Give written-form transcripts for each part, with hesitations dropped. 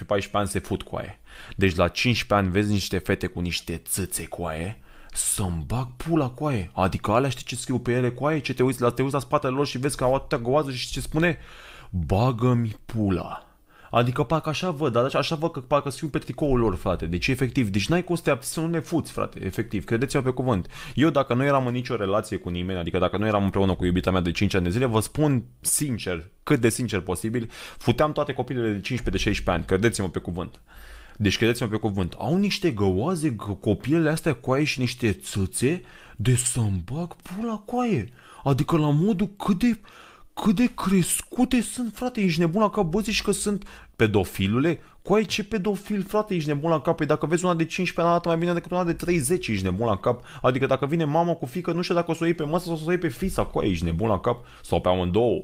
14-14 ani se fut coaie. Deci la 15 ani vezi niște fete cu niște țâțe coaie, să-mi bag pula coaie. Adică alea știi ce scriu pe ele coaie? Ce te uiți la spatele lor și vezi că au atâtea goază și știi ce spune? Bagă-mi pula. Adică parcă așa văd, dar așa văd că parcă scriu pe tricoul lor, frate. Deci efectiv, deci n-ai cum să nu ne fuți, frate, efectiv, credeți-mă pe cuvânt. Eu dacă nu eram în nicio relație cu nimeni, adică dacă nu eram împreună cu iubita mea de 5 ani de zile, vă spun sincer, cât de sincer posibil, futeam toate copilele de 15, de 16 ani, credeți-mă pe cuvânt. Deci credeți-mă pe cuvânt, au niște găoaze copilele astea coaie și niște țâțe de să-mi bag pula coaie. Adică la modul cât de crescute sunt, frate, ești nebun la cap, bă, zici că sunt pedofilule? Coai, ce pedofil, frate, ești nebun la cap? Păi dacă vezi una de 15 ani, arată mai bine decât una de 30, ești nebun la cap. Adică dacă vine mama cu fică, nu știu dacă o să o iei pe masă sau o să o iei pe fița, coai, ești nebun la cap? Sau pe amândouă,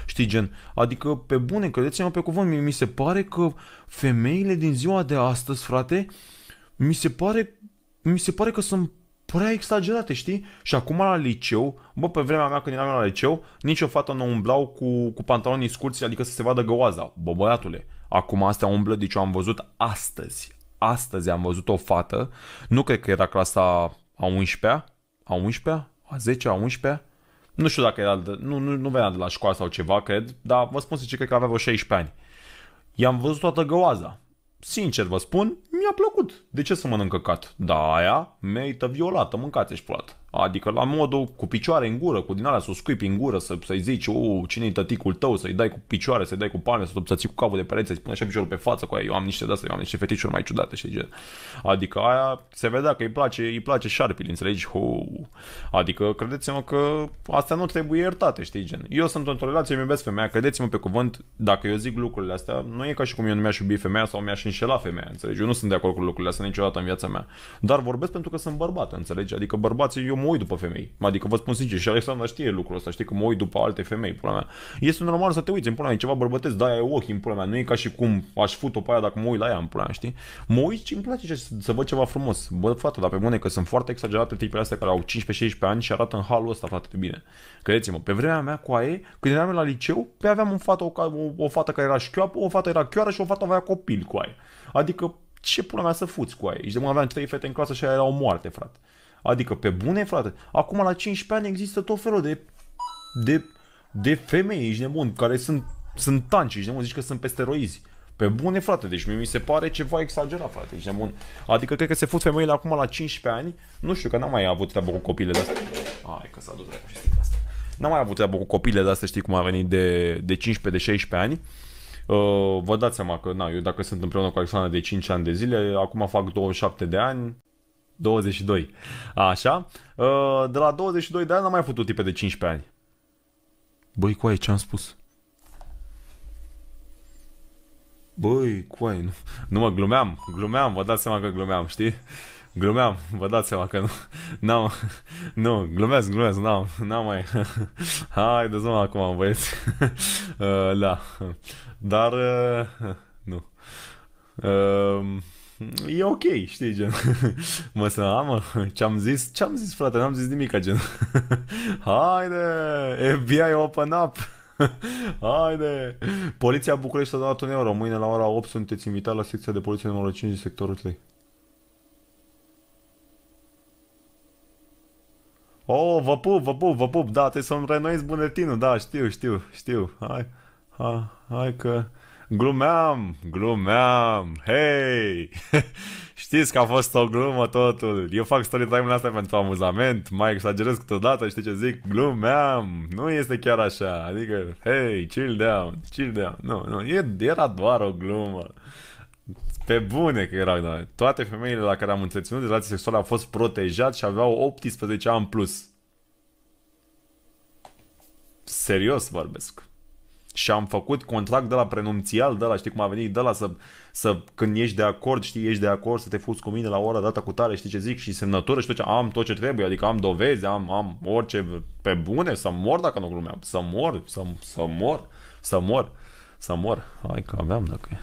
știi, gen, adică pe bune, credeți-mă pe cuvânt, mi se pare că femeile din ziua de astăzi, frate, mi se pare că sunt prea exagerate, știi? Și acum la liceu, bă, pe vremea mea când eram la liceu, nicio fată nu umblau cu pantalonii scurți, adică să se vadă găoaza. Bă, băiatule, acum astea umblă, deci eu am văzut astăzi. Astăzi am văzut o fată, nu cred că era clasa a 11-a, a 11-a, a 10-a, a 11-a. Nu știu dacă era, nu venea de la școală sau ceva, cred, dar vă spun să cred că avea vreo 16 ani. I-am văzut toată găoaza. Sincer vă spun, mi-a plăcut. De ce să mănânc căcat? Da, aia merită violată, mâncați-și plată. Adică la modul cu picioare în gură, cu din alea să o scuipi în gură, să-i zici, cine-i tăticul tău, să-i dai cu picioare, să-i dai cu palme, să ții cu capul de pereți, să-i pune așa piciorul pe față cu aia. Eu am niște de-astea, eu am niște fetișuri mai ciudate, știi ce? Adică aia se vedea că îi place șarpii, înțelegi? Adică credeți-mă că astea nu trebuie iertate, știi, gen. Eu sunt într-o relație, îmi iubesc femeia, credeți-mă pe cuvânt, dacă eu zic lucrurile astea, nu e ca și cum eu nu mi-aș iubi femeia sau mi-aș înșela femeia, înțelegi? Eu nu sunt de acord cu lucrurile astea niciodată în viața mea. Dar vorbesc pentru că sunt bărbat, înțelegi? Adică bărbații, eu mă uit după femei. Adică vă spun sincer, și Alexandra știe lucrul ăsta, știi că mă uit după alte femei, pula mea. Este normal să te uiți, în pula mea, e ceva bărbătesc, da, e ochi în pula mea, nu e ca și cum aș fut-o pe aia dacă mă uit la ea în pula mea, știi? Mă uit și îmi place să văd ceva frumos. Bă, frate, dar pe bune că sunt foarte exagerate tipele astea care au 15-16 ani și arată în halul ăsta, frate, de bine. Credeți-mă, pe vremea mea cu aie, când eram la liceu, pe aveam o fată care era șchioapă, o fată era chioară și o fată avea copil cu aie. Adică ce pula mea să fuți cu aia? Ești de mă aveam 3 fete în clasă și aia era o moarte, frate. Adică pe bune, frate. Acum la 15 ani există tot felul de femei, ești nebun, care sunt tanci, ești nebun, zici că sunt pe steroizi. Pe bune, frate, deci mi se pare ceva exagerat, frate, ești nebun. Adică cred că se fut femeile acum la 15 ani, nu știu, că n-am mai avut treabă cu copile de astea. Hai că s-a dus dracu și asta. N-am mai avut treabă cu copile de astea, știi cum a venit de 15, de 16 ani. Vă dați seama că, eu dacă sunt împreună cu Alexandra de 5 ani de zile, acum fac 27 de ani, 22. Așa. De la 22 de ani n-am mai făcut tipe de 15 ani. Băi, coaie, ce-am spus? Băi, coaie, nu mă, glumeam, vă dați seama că glumeam, știi? Glumeam, vă dați seama că nu, glumesc, n-am mai. Haideți mă acum, băieți. Da. Dar, nu. E ok, știi, gen. Ce-am zis, frate, n-am zis nimic, gen. Haide, FBI, open up. Haide. Poliția București a dat 1 euro. Mâine la ora 8 sunteți invitați la secția de poliție numărul 5 din sectorul 3. Oh, vă pup, da, trebuie să-mi renoiți buletinul, da, știu. Hai că... Glumeam, hei! Știți că a fost o glumă totul. Eu fac story time-ul astea pentru amuzament, mai exagerez câteodată, știi ce zic? Glumeam, nu este chiar așa, adică, hei, chill down. Nu, era doar o glumă. Pe bune că era, da. Toate femeile la care am întreținut de relații sexuale au fost protejate și aveau 18 ani plus. Serios vorbesc. Și am făcut contract de la prenunțial, de la, știi cum a venit, de la când ești de acord, ești de acord să te fuți cu mine la ora data cu tare, știi ce zic, și semnătură și tot ce, am tot ce trebuie, adică am dovezi, am orice, pe bune, să mor dacă nu glumeam, să mor, hai că aveam dacă e.